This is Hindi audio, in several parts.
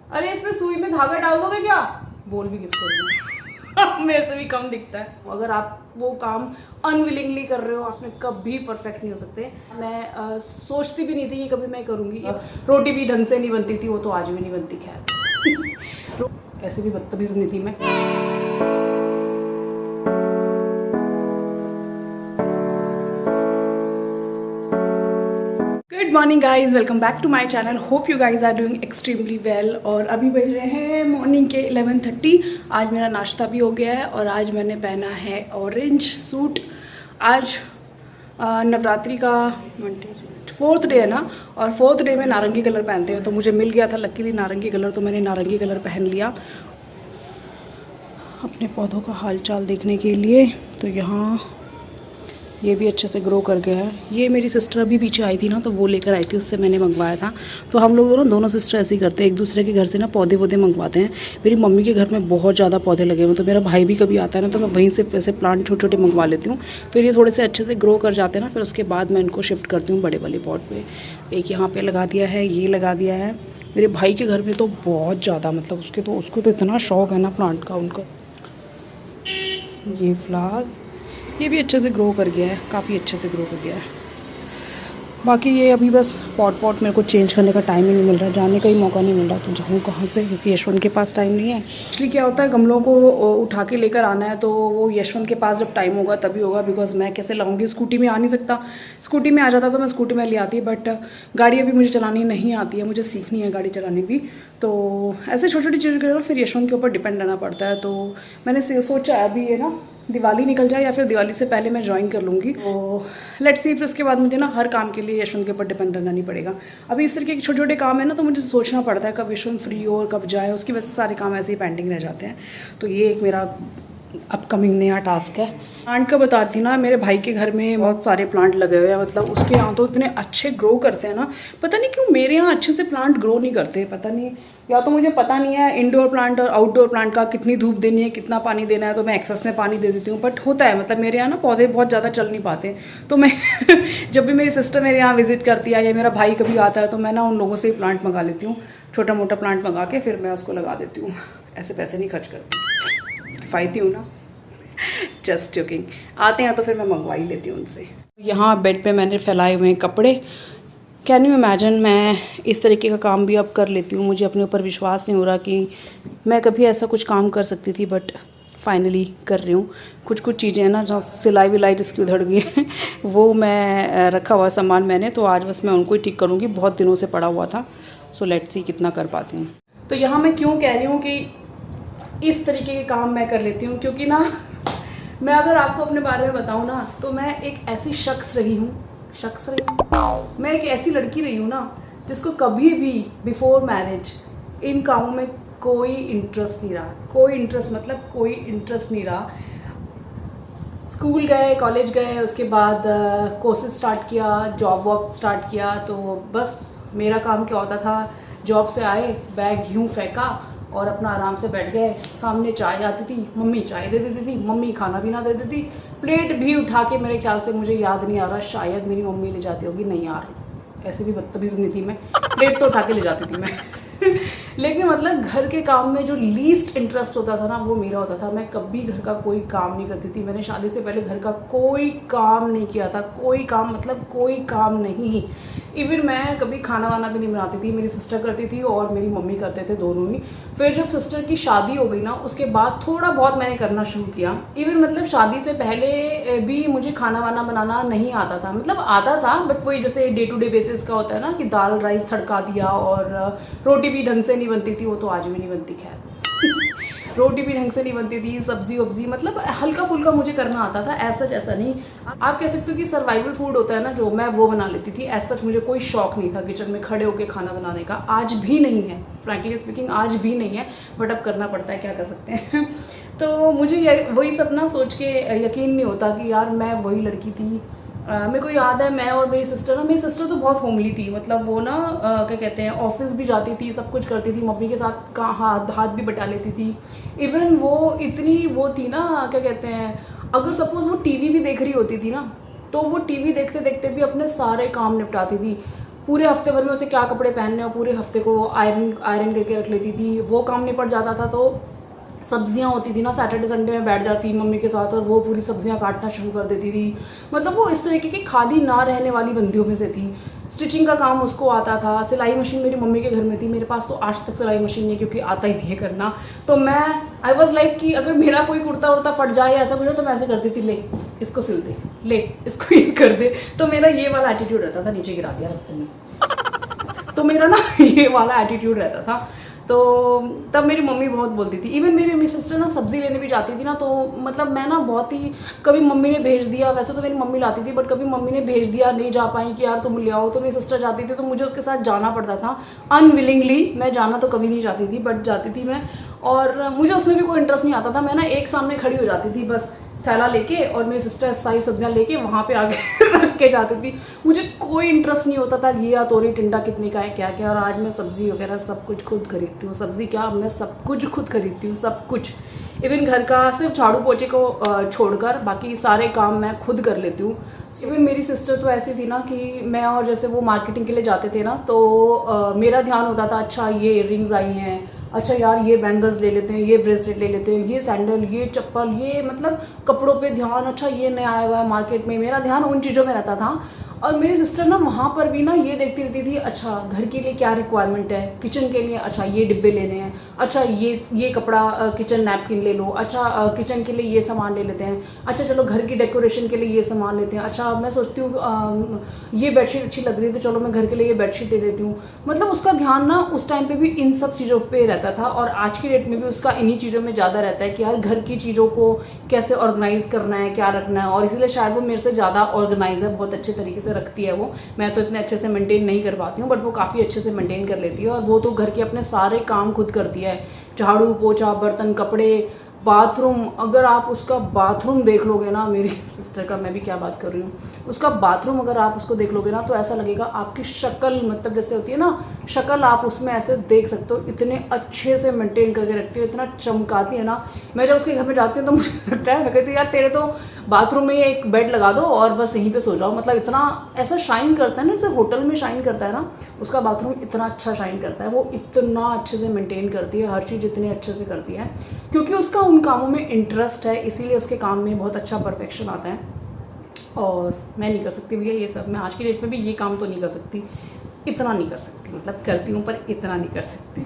अरे इसमें सुई में धागा डाल दोगे क्या? बोल भी किसको रही हूँ। मेरे से भी कम दिखता है। अगर आप वो काम अनविलिंगली कर रहे हो उसमें कभी परफेक्ट नहीं हो सकते। मैं सोचती भी नहीं थी कि कभी मैं करूँगी। रोटी भी ढंग से नहीं बनती थी, वो तो आज भी नहीं बनती। खैर ऐसे भी बदतमीज नहीं थी मैं। Good morning guys, welcome back to my channel. Hope you guys are doing extremely well. और अभी बज रहे हैं मॉर्निंग के 11:30। आज मेरा नाश्ता भी हो गया है और आज मैंने पहना है ऑरेंज सूट। आज नवरात्रि का 4th डे है ना, और 4th डे में नारंगी कलर पहनते हैं, तो मुझे मिल गया था लकीली नारंगी कलर, तो मैंने नारंगी कलर पहन लिया अपने पौधों का हालचाल देखने के लिए। तो यहाँ ये भी अच्छे से ग्रो कर गया है। ये मेरी सिस्टर अभी पीछे आई थी ना, तो वो लेकर आई थी, उससे मैंने मंगवाया था। तो हम लोग दोनों सिस्टर ऐसे ही करते हैं, एक दूसरे के घर से ना पौधे मंगवाते हैं। मेरी मम्मी के घर में बहुत ज़्यादा पौधे लगे हुए हैं, तो मेरा भाई भी कभी आता है ना, तो मैं वहीं से ऐसे प्लांट छोटे छोटे मंगवा लेती हूँ। फिर ये थोड़े से अच्छे से ग्रो कर जाते हैं ना, फिर उसके बाद मैं इनको शिफ्ट करती हूँ बड़े वाले पॉट पर। एक यहाँ पर लगा दिया है, ये लगा दिया है। मेरे भाई के घर में तो बहुत ज़्यादा, मतलब उसको तो इतना शौक है ना प्लांट का उनको। ये फ्लावर ये भी अच्छे से ग्रो कर गया है, काफ़ी अच्छे से ग्रो कर गया है। बाकी ये अभी बस पॉट मेरे को चेंज करने का टाइम ही नहीं मिल रहा, जाने का ही मौका नहीं मिल रहा, तो जाऊँ कहाँ से, क्योंकि यशवंत के पास टाइम नहीं है। एक्चुअली क्या होता है, गमलों को उठा के लेकर आना है, तो वो यशवंत के पास जब टाइम होगा तभी होगा, बिकॉज मैं कैसे लाऊंगी, स्कूटी में आ नहीं सकता। स्कूटी में आ जाता तो मैं स्कूटी में ले आती, बट गाड़ी अभी मुझे चलानी नहीं आती है, मुझे सीखनी है गाड़ी चलानी भी। तो ऐसे छोटी छोटी चीज़ें करना, फिर यशवंत के ऊपर डिपेंड रहना पड़ता है। तो मैंने सोचा अभी ये ना दिवाली निकल जाए या फिर दिवाली से पहले मैं ज्वाइन कर लूँगी, तो लेट्स सी। फिर उसके बाद मुझे ना हर काम के लिए यशवंत के ऊपर डिपेंड रहना नहीं पड़ेगा। अभी इस तरीके के छोटे छोटे काम है ना, तो मुझे सोचना पड़ता है कब यशवंत फ्री हो और कब जाए, उसकी वजह से सारे काम ऐसे ही पेंडिंग रह जाते हैं। तो ये एक मेरा अपकमिंग नया टास्क है। प्लांट का बता रही थी ना, मेरे भाई के घर में बहुत सारे प्लांट लगे हुए हैं, मतलब उसके यहाँ तो इतने अच्छे ग्रो करते हैं ना। पता नहीं क्यों मेरे यहाँ अच्छे से प्लांट ग्रो नहीं करते, पता नहीं, या तो मुझे पता नहीं है इंडोर प्लांट और आउटडोर प्लांट का कितनी धूप देनी है, कितना पानी देना है, तो मैं एक्सेस में पानी दे देती हूँ। बट होता है, मतलब मेरे यहाँ ना पौधे बहुत ज़्यादा चल नहीं पाते, तो मैं जब भी मेरी सिस्टर मेरे यहाँ विजिट करती है या मेरा भाई कभी आता है, तो मैं ना उन लोगों से ही प्लांट मंगा लेती हूँ, छोटा मोटा प्लांट मंगा के फिर मैं उसको लगा देती हूँ। ऐसे पैसे नहीं खर्च करती, किफ़ायती हूँ ना। Just joking. आते हैं तो फिर मैं मंगवा ही लेती हूँ उनसे। यहाँ बेड पे मैंने फैलाए हुए हैं कपड़े। कैन यू इमेजिन, मैं इस तरीके का काम भी अब कर लेती हूँ। मुझे अपने ऊपर विश्वास नहीं हो रहा कि मैं कभी ऐसा कुछ काम कर सकती थी, बट फाइनली कर रही हूँ। कुछ चीज़ें हैं ना, जहाँ सिलाई विलाई जिसकी उधड़ गई है वो मैं रखा हुआ सामान मैंने, तो आज बस मैं उनको ही ठीक करूँगी। बहुत दिनों से पड़ा हुआ था, सो लेट्स सी कितना कर पाती हूँ। तो यहाँ मैं क्यों कह रही हूँ कि इस तरीके के काम मैं कर लेती हूँ, क्योंकि ना मैं अगर आपको अपने बारे में बताऊँ ना, तो मैं एक ऐसी मैं एक ऐसी लड़की रही हूँ ना, जिसको कभी भी बिफोर मैरिज इन कामों में कोई इंटरेस्ट नहीं रहा। कोई इंटरेस्ट नहीं रहा। स्कूल गए, कॉलेज गए, उसके बाद कोर्सेज स्टार्ट किया, जॉब स्टार्ट किया, तो बस मेरा काम क्या होता था, जॉब से आए, बैग यूं फेंका और अपना आराम से बैठ गए। सामने चाय आती थी, मम्मी चाय दे देती थी, मम्मी खाना भी ना दे देती। प्लेट भी उठा के, मेरे ख्याल से, मुझे याद नहीं आ रहा, शायद मेरी मम्मी ले जाती होगी, नहीं यार ऐसे भी बदतमीज नहीं थी मैं, प्लेट तो उठा के ले जाती थी मैं लेकिन मतलब घर के काम में जो लीस्ट इंटरेस्ट होता था ना, वो मेरा होता था। मैं कभी घर का कोई काम नहीं करती थी। मैंने शादी से पहले घर का कोई काम नहीं किया था, कोई काम मतलब कोई काम नहीं। इवन मैं कभी खाना वाना भी नहीं बनाती थी, मेरी सिस्टर करती थी और मेरी मम्मी करते थे, दोनों ही। फिर जब सिस्टर की शादी हो गई ना, उसके बाद थोड़ा बहुत मैंने करना शुरू किया। इवन मतलब शादी से पहले भी मुझे खाना वाना बनाना नहीं आता था, मतलब आता था, बट वही जैसे डे टू डे बेसिस का होता है ना, कि दाल राइस तड़का दिया, और रोटी भी ढंग से नहीं बनती थी, वो तो आज भी नहीं बनती। खैर रोटी भी ढंग से नहीं बनती थी, सब्जी वब्जी मतलब हल्का फुल्का मुझे करना आता था, ऐसा नहीं। आप कह सकते हो कि सर्वाइवल फूड होता है ना जो, मैं वो बना लेती थी। ऐसा मुझे कोई शौक नहीं था किचन में खड़े होकर खाना बनाने का, आज भी नहीं है, फ्रैंकली स्पीकिंग आज भी नहीं है, बट अब करना पड़ता है, क्या कर सकते हैं तो मुझे वही सब ना सोच के यकीन नहीं होता कि यार मैं वही लड़की थी। मेरे को याद है, मैं और मेरी सिस्टर तो बहुत होमली थी, मतलब वो ना क्या कहते हैं, ऑफिस भी जाती थी, सब कुछ करती थी, मम्मी के साथ हाथ भी बटा लेती थी। इवन वो इतनी वो थी ना, क्या कहते हैं, अगर सपोज वो टीवी भी देख रही होती थी ना, तो वो टीवी देखते देखते भी अपने सारे काम निपटाती थी। पूरे हफ्ते भर में उसे क्या कपड़े पहनने और पूरे हफ्ते को आयरन आयरन करके रख लेती थी। वो काम निपट जाता था तो सब्जियां होती थी ना, सैटरडे संडे में बैठ जाती मम्मी के साथ और वो पूरी सब्जियां काटना शुरू कर देती थी। मतलब वो इस तरीके की खाली ना रहने वाली बंदियों में से थी। स्टिचिंग का काम उसको आता था, सिलाई मशीन मेरी मम्मी के घर में थी, मेरे पास तो आज तक सिलाई मशीन नहीं, क्योंकि आता ही नहीं है करना। तो मैं आई वॉज लाइक कि अगर मेरा कोई कुर्ता उर्ता फट जाए या ऐसा कुछ हो तो मैं ऐसे करती थी, ले इसको सिल दे, ले इसको ये कर दे। तो मेरा ये वाला एटीट्यूड रहता था, नीचे गिरा दिया बदतमीज। तो मेरा ना ये वाला एटीट्यूड रहता था। तो तब मेरी मम्मी बहुत बोलती थी। इवन मेरी सिस्टर ना सब्जी लेने भी जाती थी ना, तो मतलब मैं ना बहुत ही, कभी मम्मी ने भेज दिया, वैसे तो मेरी मम्मी लाती थी, बट कभी मम्मी ने भेज दिया, नहीं जा पाई कि यार तुम ले आओ, तो मेरी सिस्टर जाती थी तो मुझे उसके साथ जाना पड़ता था अनविलिंगली। मैं जाना तो कभी नहीं चाहती थी, बट जाती थी मैं, और मुझे उसमें भी कोई इंटरेस्ट नहीं आता था। मैं ना एक सामने खड़ी हो जाती थी बस, थैला लेके, और मेरी सिस्टर सारी सब्जियां लेके वहां पे आगे रख के जाती थी। मुझे कोई इंटरेस्ट नहीं होता था घिया तोरी टिंडा कितने का है क्या क्या। और आज मैं सब्जी वगैरह सब कुछ खुद खरीदती हूँ। सब्जी क्या, मैं सब कुछ खुद खरीदती हूँ, सब कुछ। इवन घर का सिर्फ झाड़ू पोछे को छोड़कर बाकी सारे काम मैं खुद कर लेती हूँ। इवन मेरी सिस्टर तो ऐसी थी ना कि मैं और जैसे वो मार्केटिंग के लिए जाते थे ना, तो मेरा ध्यान होता था, अच्छा ये इयररिंग्स आई हैं, अच्छा यार ये बैंगल्स ले लेते हैं, ये ब्रेसलेट ले लेते हैं, ये सैंडल, ये चप्पल, ये मतलब कपड़ों पे ध्यान, अच्छा ये नया आया हुआ है मार्केट में, मेरा ध्यान उन चीज़ों में रहता था। और मेरी सिस्टर ना वहाँ पर भी ना ये देखती रहती थी, अच्छा घर के लिए क्या रिक्वायरमेंट है, किचन के लिए अच्छा ये डिब्बे लेने हैं, अच्छा ये कपड़ा किचन नैपकिन ले लो, अच्छा किचन के लिए ये सामान ले लेते हैं, अच्छा चलो घर की डेकोरेशन के लिए ये सामान लेते हैं, अच्छा मैं सोचती हूँ ये बेडशीट अच्छी लग रही है तो चलो मैं घर के लिए ये बेडशीट ले लेती हूँ। मतलब उसका ध्यान ना उस टाइम पे भी इन सब चीज़ों पे रहता था, और आज की डेट में भी उसका इन्हीं चीज़ों में ज़्यादा रहता है कि यार घर की चीज़ों को कैसे ऑर्गेनाइज करना है, क्या रखना है। और इसलिए शायद वो मेरे से ज़्यादा ऑर्गेनाइज है, बहुत अच्छे तरीके से रखती है वो। मैं तो इतने अच्छे से मेंटेन नहीं कर पाती हूँ, बट वो काफ़ी अच्छे से मेंटेन कर लेती है। और वो तो घर के अपने सारे काम खुद करती है, झाड़ू पोछा, बर्तन, कपड़े, बाथरूम। अगर आप उसका बाथरूम देख लोगे ना, मेरी सिस्टर का, मैं भी क्या बात कर रही हूँ, उसका बाथरूम अगर आप उसको देख लोगे ना तो ऐसा लगेगा आपकी शक्ल, मतलब जैसे होती है ना शक्ल, आप उसमें ऐसे देख सकते हो। इतने अच्छे से मेंटेन करके रखती है, इतना चमकाती है ना। मैं जब उसके घर में जाती हूँ तो मुझे लगता है, मैं कहती हूँ यार तेरे तो बाथरूम में एक बेड लगा दो और बस यहीं पे सो जाओ। मतलब इतना ऐसा शाइन करता है ना, जैसे होटल में शाइन करता है ना, उसका बाथरूम इतना अच्छा शाइन करता है। वो इतना अच्छे से मेंटेन करती है, हर चीज़ इतने अच्छे से करती है, क्योंकि उसका उन कामों में इंटरेस्ट है, इसीलिए उसके काम में बहुत अच्छा परफेक्शन आता है। और मैं नहीं कर सकती भैया ये सब, मैं आज की डेट में भी ये काम तो नहीं कर सकती, इतना नहीं कर सकती। मतलब करती हूँ पर इतना नहीं कर सकती।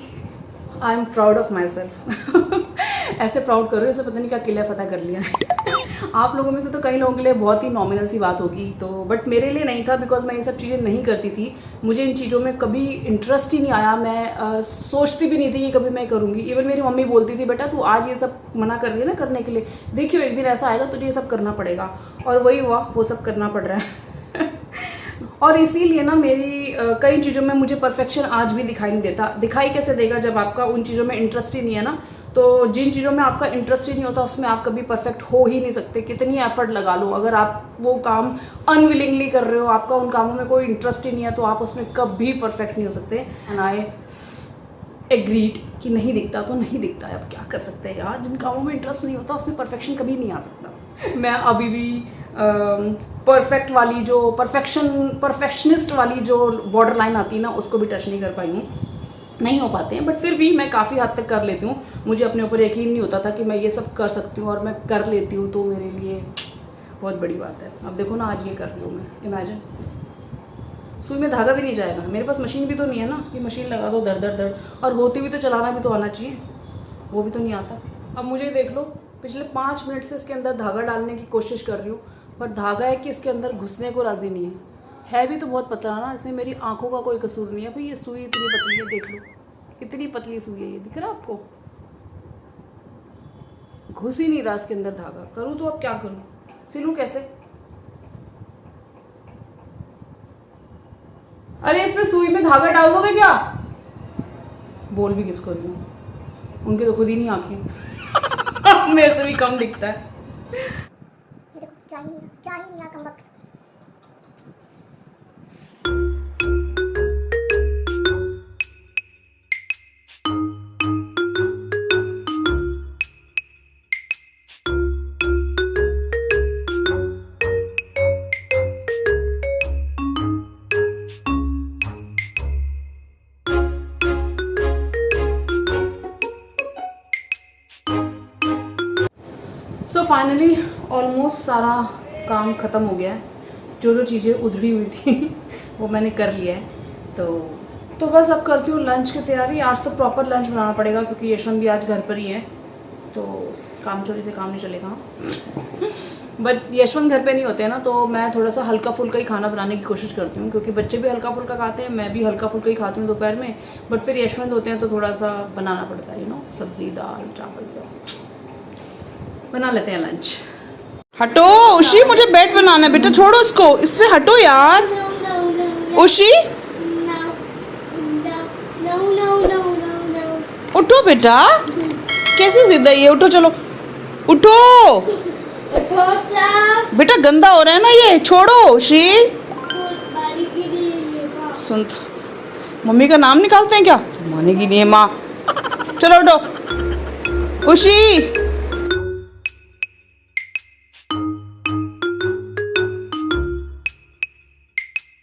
I am proud of my self. ऐसे प्राउड कर रही हूँ, उसे पता नहीं क्या किला फतह कर लिया है। आप लोगों में से तो कई लोगों के लिए बहुत ही नॉमिनल सी बात होगी, तो बट मेरे लिए नहीं था, बिकॉज मैं ये सब चीज़ें नहीं करती थी। मुझे इन चीज़ों में कभी इंटरेस्ट ही नहीं आया। मैं सोचती भी नहीं थी कि कभी मैं करूँगी। इवन मेरी मम्मी बोलती थी, बेटा तू आज ये सब मना कर रही है ना करने के लिए, देखियो एक दिन ऐसा आएगा तुझे ये सब करना पड़ेगा। और वही हुआ, वो सब करना पड़ रहा है। और इसीलिए ना मेरी कई चीज़ों में मुझे परफेक्शन आज भी दिखाई नहीं देता। दिखाई कैसे देगा जब आपका उन चीज़ों में इंटरेस्ट ही नहीं है ना। तो जिन चीज़ों में आपका इंटरेस्ट ही नहीं होता उसमें आप कभी परफेक्ट हो ही नहीं सकते, कितनी एफर्ट लगा लो। अगर आप वो काम अनविलिंगली कर रहे हो, आपका उन कामों में कोई इंटरेस्ट ही नहीं है, तो आप उसमें कभी परफेक्ट नहीं हो सकते। एंड आई एग्रीड कि नहीं दिखता तो नहीं दिखता है, अब क्या कर सकते हैं यार। जिन कामों में इंटरेस्ट नहीं होता उसमें परफेक्शन कभी नहीं आ सकता। मैं अभी भी परफेक्ट वाली जो परफेक्शनिस्ट वाली जो बॉर्डर लाइन आती है ना, उसको भी टच नहीं कर पाई हूँ। नहीं हो पाते हैं, बट फिर भी मैं काफ़ी हद तक कर लेती हूँ। मुझे अपने ऊपर यकीन नहीं होता था कि मैं ये सब कर सकती हूँ, और मैं कर लेती हूँ, तो मेरे लिए बहुत बड़ी बात है। अब देखो ना, आज ये कर रही हूँ मैं, इमेजिन। सुई में धागा भी नहीं जाएगा, मेरे पास मशीन भी तो नहीं है ना कि मशीन लगा दो दर दर दर, और होती भी तो चलाना भी तो आना चाहिए, वो भी तो नहीं आता। अब मुझे देख लो, पिछले 5 मिनट से इसके अंदर धागा डालने की कोशिश कर रही हूँ, पर धागा है कि इसके अंदर घुसने को राजी नहीं है भी तो बहुत पतला ना। इसमें मेरी आंखों का कोई कसूर नहीं है भाई। ये सुई इतनी पतली है, देख लो इतनी पतली सुई है, ये दिख रहा है आपको? घुस ही नहीं रहा इसके अंदर धागा। करूँ तो अब क्या करूँ, सिलूँ कैसे? अरे इसमें सुई में धागा डाल दोगे क्या? बोल भी किसको रही हूँ, उनके तो खुद ही नहीं आंखें। मेरे से भी कम दिखता है। चाहिए कम वक्त। सो फाइनली ऑलमोस्ट सारा काम ख़त्म हो गया है। जो जो चीज़ें उधड़ी हुई थी वो मैंने कर लिया है। तो बस अब करती हूँ लंच की तैयारी। आज तो प्रॉपर लंच बनाना पड़ेगा क्योंकि यशवंत भी आज घर पर ही है, तो काम चोरी से काम नहीं चलेगा। बट यशवंत घर पे नहीं होते हैं ना, तो मैं थोड़ा सा हल्का फुल्का ही खाना बनाने की कोशिश करती हूँ क्योंकि बच्चे भी हल्का फुल्का खाते हैं, मैं भी हल्का फुल्का ही खाती हूँ दोपहर में। बट फिर यशवंत होते हैं तो थोड़ा सा बनाना पड़ता है, सब्जी दाल चावल सब बना लेते हैं लंच। हटो उशी, मुझे बेड बनाना है बेटा, छोड़ो उसको, इससे हटो यार। उशी उठो बेटा, कैसी जिद है ये, उठो चलो उठो बेटा, गंदा हो रहा है ना ये, छोड़ो। उशी सुन तो, मम्मी का नाम निकालते हैं क्या, मानेगी नहीं है माँ। चलो उठो उशी।